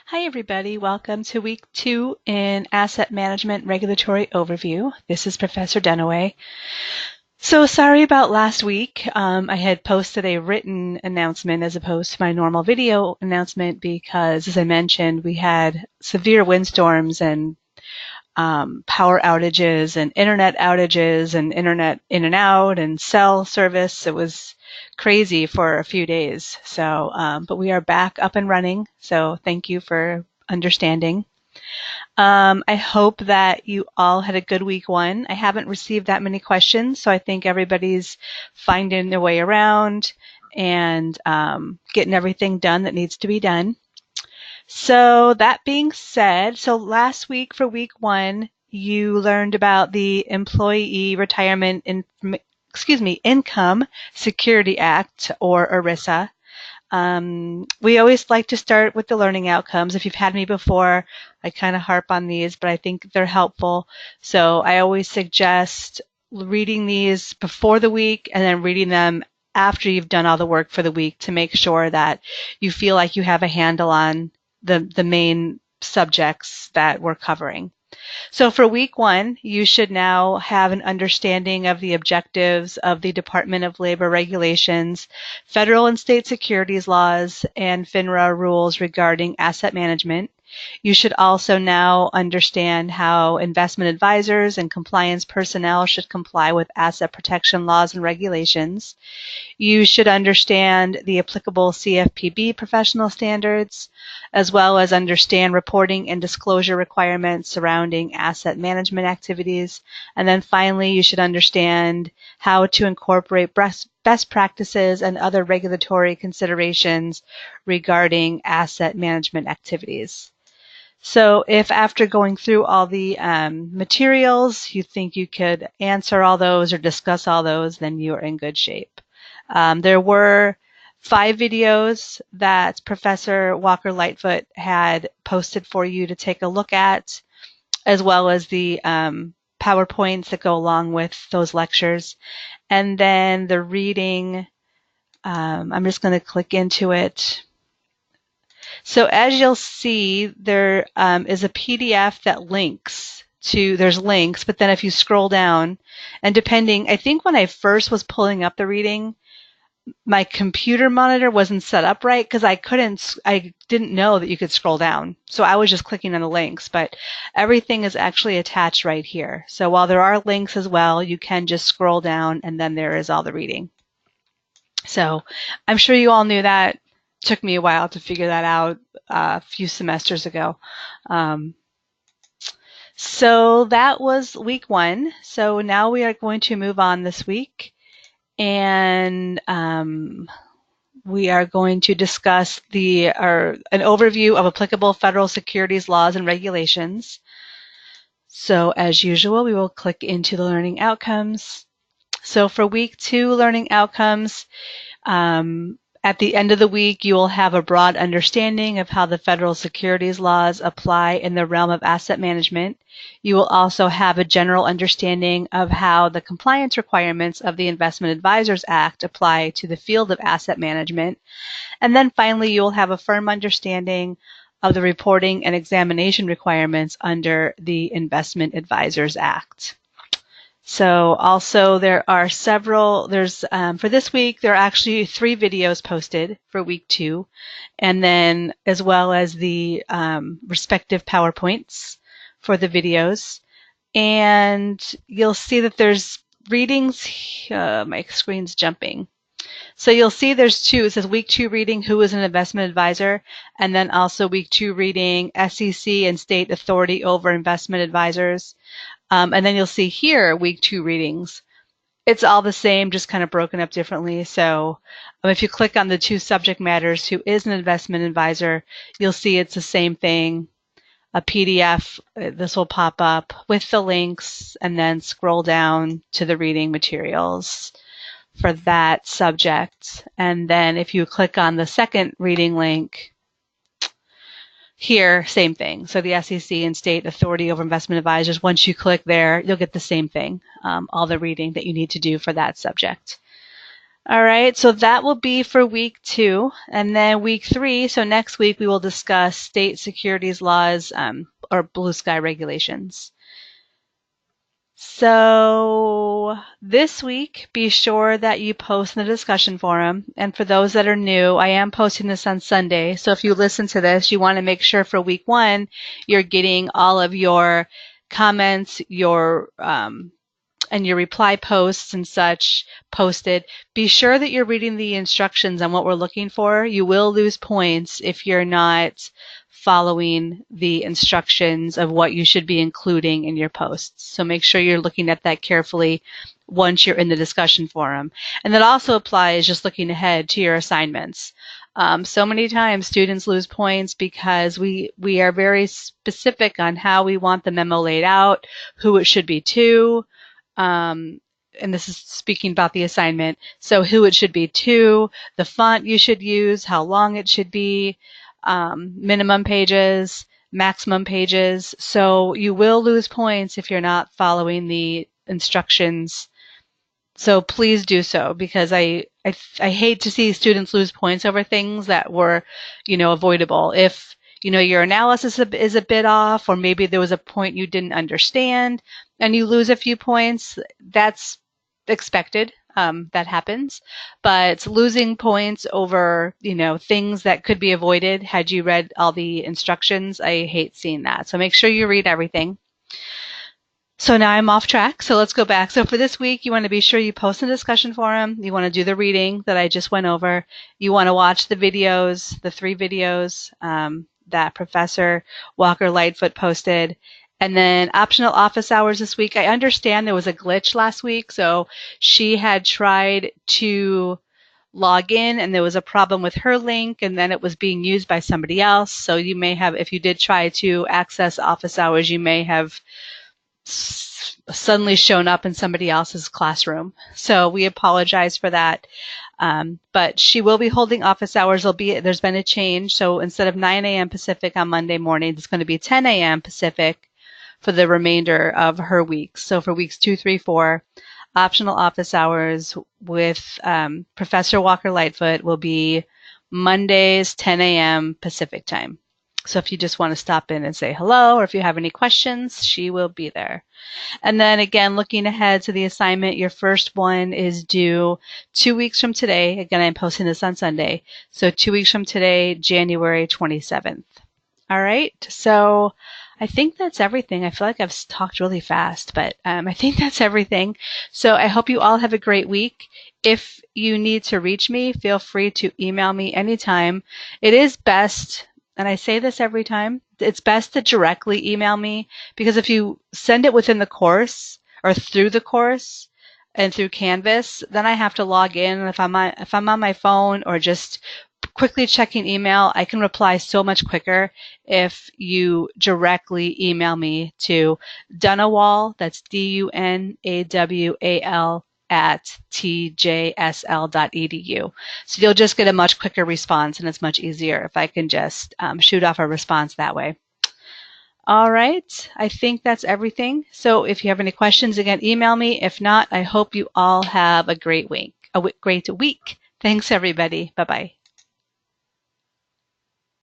Hi everybody, welcome to week 2 in Asset Management Regulatory Overview. This is Professor Dunaway. So sorry about last week. I had posted a written announcement as opposed to my normal video announcement because, as I mentioned, we had severe windstorms and power outages and internet in and out and cell service. It was crazy for a few days. So, but we are back up and running. So thank you for understanding. I hope that you all had a good week 1. I haven't received that many questions, so I think everybody's finding their way around and getting everything done that needs to be done. So that being said, so last week for week 1, you learned about the Employee Retirement Income Security Act, or ERISA. We always like to start with the learning outcomes. If you've had me before, I kind of harp on these, but I think they're helpful. So I always suggest reading these before the week and then reading them after you've done all the work for the week to make sure that you feel like you have a handle on the main subjects that we're covering. So for week 1, you should now have an understanding of the objectives of the Department of Labor regulations, federal and state securities laws, and FINRA rules regarding asset management. You should also now understand how investment advisors and compliance personnel should comply with asset protection laws and regulations. You should understand the applicable CFPB professional standards, as well as understand reporting and disclosure requirements surrounding asset management activities. And then finally, you should understand how to incorporate best practices and other regulatory considerations regarding asset management activities. So if after going through all the materials, you think you could answer all those or discuss all those, then you are in good shape. There were 5 videos that Professor Walker Lightfoot had posted for you to take a look at, as well as the PowerPoints that go along with those lectures. And then the reading, I'm just going to click into it. So as you'll see, there is a PDF that links to, there's links, but then if you scroll down, and depending, I think when I first was pulling up the reading, my computer monitor wasn't set up right because I didn't know that you could scroll down. So I was just clicking on the links, but everything is actually attached right here. So while there are links as well, you can just scroll down and then there is all the reading. So I'm sure you all knew that. It took me a while to figure that out a few semesters ago. So that was week 1. So now we are going to move on this week. And we are going to discuss an overview of applicable federal securities laws and regulations. So as usual, we will click into the learning outcomes. So for week 2 learning outcomes, at the end of the week, you will have a broad understanding of how the federal securities laws apply in the realm of asset management. You will also have a general understanding of how the compliance requirements of the Investment Advisors Act apply to the field of asset management. And then finally, you will have a firm understanding of the reporting and examination requirements under the Investment Advisors Act. So also there are for this week, there are actually 3 videos posted for week 2, and then as well as the respective PowerPoints for the videos. And you'll see that there's readings, my screen's jumping. So you'll see there's 2, it says week 2 reading, who is an investment advisor, and then also week 2 reading, SEC and state authority over investment advisors. And then you'll see here, week 2 readings. It's all the same, just kind of broken up differently. So if you click on the 2 subject matters, who is an investment advisor, you'll see it's the same thing. A PDF, this will pop up with the links, and then scroll down to the reading materials for that subject. And then if you click on the second reading link, here, same thing. So the SEC and state authority over investment advisors, once you click there, you'll get the same thing, all the reading that you need to do for that subject. All right, so that will be for week 2. And then week 3, so next week we will discuss state securities laws or blue sky regulations. So this week, be sure that you post in the discussion forum. And for those that are new, I am posting this on Sunday. So if you listen to this, you want to make sure for week 1, you're getting all of your comments, your and your reply posts and such posted. Be sure that you're reading the instructions on what we're looking for. You will lose points if you're not following the instructions of what you should be including in your posts. So make sure you're looking at that carefully once you're in the discussion forum. And that also applies just looking ahead to your assignments. So many times students lose points because we are very specific on how we want the memo laid out, who it should be to, and this is speaking about the assignment, so who it should be to, the font you should use, how long it should be, minimum pages, maximum pages. So you will lose points if you're not following the instructions. So please do so, because I hate to see students lose points over things that were, avoidable. If your analysis is a bit off, or maybe there was a point you didn't understand and you lose a few points, that's expected. That happens. But losing points over, things that could be avoided had you read all the instructions, I hate seeing that. So make sure you read everything. So now I'm off track. So let's go back. So for this week, you want to be sure you post in the discussion forum. You want to do the reading that I just went over. You want to watch the videos, the 3 videos that Professor Walker Lightfoot posted. And then optional office hours this week. I understand there was a glitch last week. So she had tried to log in and there was a problem with her link, and then it was being used by somebody else. So you may have, if you did try to access office hours, you may have suddenly shown up in somebody else's classroom. So we apologize for that. But she will be holding office hours. There's been a change. So instead of 9 a.m. Pacific on Monday morning, it's going to be 10 a.m. Pacific for the remainder of her weeks. So for weeks 2, 3, 4, optional office hours with Professor Walker Lightfoot will be Mondays, 10 a.m. Pacific time. So if you just want to stop in and say hello, or if you have any questions, she will be there. And then again, looking ahead to the assignment, your first one is due 2 weeks from today. Again, I'm posting this on Sunday. So 2 weeks from today, January 27th. All right. So I think that's everything. I feel like I've talked really fast, but I think that's everything. So I hope you all have a great week. If you need to reach me, feel free to email me anytime. It is best, and I say this every time, it's best to directly email me, because if you send it within the course or through the course and through Canvas, then I have to log in. And if I'm on my phone or just quickly checking email, I can reply so much quicker if you directly email me to Dunawal, that's DUNAWAL @tjsl.edu. So you'll just get a much quicker response, and it's much easier if I can just shoot off a response that way. All right, I think that's everything. So if you have any questions, again, email me. If not, I hope you all have a great week. Thanks, everybody. Bye-bye.